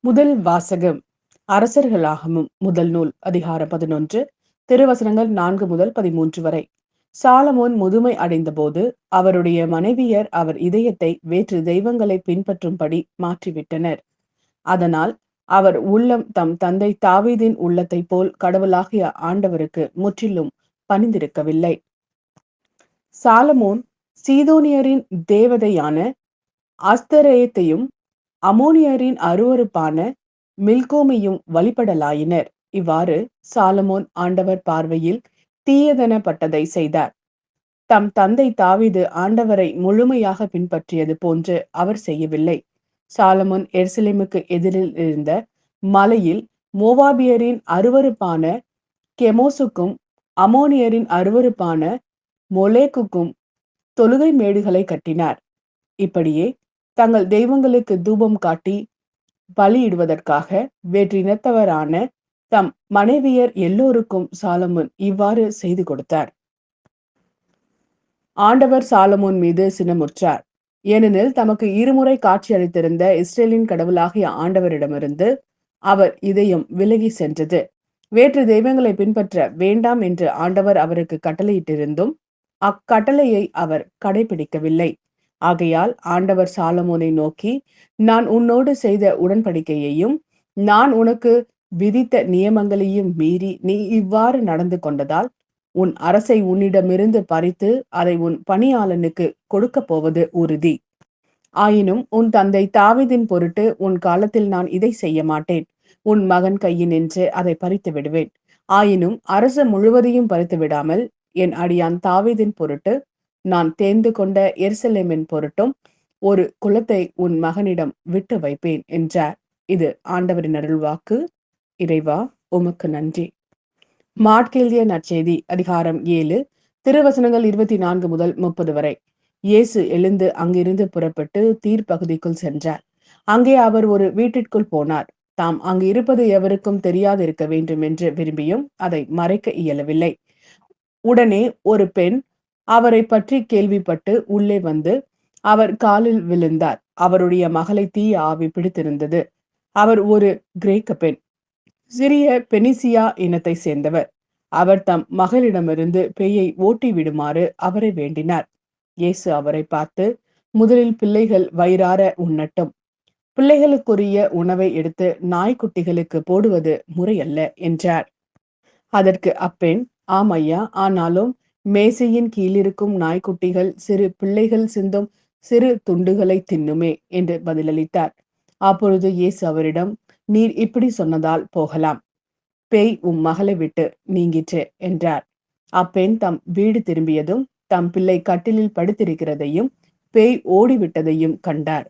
முதல் வாசகம் அரசர்களாகமம் முதல் நூல் அதிகாரம் 11 திருவசனங்கள் 4 முதல் 13 வரை. சாலமோன் முதுமை அடைந்தபோது அவருடைய மனைவியர் அவர் இதயத்தை வேற்று தெய்வங்களை பின்பற்றும்படி மாற்றிவிட்டனர். அதனால் அவர் உள்ளம் தம் தந்தை தாவீதின் உள்ளத்தை போல் கடவுளாகிய ஆண்டவருக்கு முற்றிலும் பணிந்திருக்கவில்லை. சாலமோன் சீதோனியரின் தேவதையான அஸ்தரேத்தையும் அமோனியரின் அருவருப்பான மில்கோமையும் வழிபடலாயினர். இவ்வாறு சாலமோன் ஆண்டவர் பார்வையில் தீயதனப்பட்டதை செய்தார். தம் தந்தை தாவீது ஆண்டவரை முழுமையாக பின்பற்றியது போன்று அவர் செய்யவில்லை. சாலமோன் எருசலேமுக்கு எதிரில் இருந்த மலையில் மோவாபியரின் அருவருப்பான கெமோசுக்கும் அமோனியரின் அருவருப்பான மொலேக்குக்கும் தொழுகை மேடுகளை கட்டினார். இப்படியே தங்கள் தெய்வங்களுக்கு தூபம் காட்டி பலியிடுவதற்காக வேற்று இனத்தவரான தம் மனைவியர் எல்லோருக்கும் சாலமோன் இவ்வாறு செய்து கொடுத்தார். ஆண்டவர் சாலமோன் மீது சினமுற்றார். ஏனெனில் தமக்கு இருமுறை காட்சி அளித்திருந்த இஸ்ரேலின் கடவுளாகிய ஆண்டவரிடமிருந்து அவர் இதயம் விலகி சென்றது. வேற்று தெய்வங்களை பின்பற்ற வேண்டாம் என்று ஆண்டவர் அவருக்கு கட்டளையிட்டிருந்தும் அக்கட்டளையை அவர் கடைபிடிக்கவில்லை. ஆகையால் ஆண்டவர் சாலமோனை நோக்கி, நான் உன்னோடு செய்த உடன்படிக்கையையும் நான் உனக்கு விதித்த நியமங்களையும் மீறி நீ இவ்வாறு நடந்து கொண்டதால் உன் அரசை உன்னிடமிருந்து பறித்து அதை உன் பணியாளனுக்கு கொடுக்க போவது உறுதி. ஆயினும் உன் தந்தை தாவீதின் பொருட்டு உன் காலத்தில் நான் இதை செய்ய மாட்டேன். உன் மகன் கையினின்று அதை பறித்து விடுவேன். ஆயினும் அரசு முழுவதையும் பறித்து விடாமல் என் அடியான் தாவீதின் பொருட்டு நான் தேர்ந்து கொண்ட எருசலேமின் பொருட்டும் ஒரு குலத்தை உன் மகனிடம் விட்டு வைப்பேன் என்றார். இது ஆண்டவரின் அருள்வாக்கு. இறைவா உமக்கு நன்றி. மாட்கெழுதிய நற்செய்தி அதிகாரம் 7 திருவசனங்கள் 24 முதல் 30 வரை. இயேசு எழுந்து அங்கிருந்து புறப்பட்டு தீர் பகுதிக்குள் சென்றார். அங்கே அவர் ஒரு வீட்டிற்குள் போனார். தாம் அங்கு இருப்பது எவருக்கும் தெரியாதிருக்க வேண்டும் என்று விரும்பியும் அதை மறைக்க இயலவில்லை. உடனே ஒரு பெண் அவரை பற்றி கேள்விப்பட்டு உள்ளே வந்து அவர் காலில் விழுந்தார். அவருடைய மகளை தீய ஆவி பிடித்திருந்தது. அவர் ஒரு கிரேக்க பெண், சிறிய பெனிசியா இனத்தை சேர்ந்தவர். அவர் தம் மகளிடமிருந்து பேயை ஓட்டி விடுமாறு அவரை வேண்டினார். இயேசு அவரை பார்த்து, முதலில் பிள்ளைகள் வயிறார உண்ணட்டும், பிள்ளைகளுக்குரிய உணவை எடுத்து நாய்க்குட்டிகளுக்கு போடுவது முறையல்ல என்றார். அதற்கு அப்பெண், ஆம் ஐயா, ஆனாலும் மேசையின் கீழிருக்கும் நாய்க்குட்டிகள் சிறு பிள்ளைகள் சிந்தும் சிறு துண்டுகளை தின்னுமே என்று பதிலளித்தார். அப்பொழுது இயேசு அவரிடம், நீர் இப்படி சொன்னதால் போகலாம், பேய் உம் மகளை விட்டு நீங்கிற்று என்றார். அப்பெண் தம் வீடு திரும்பியதும் தம் பிள்ளை கட்டிலில் படுத்திருக்கிறதையும் பேய் ஓடிவிட்டதையும் கண்டார்.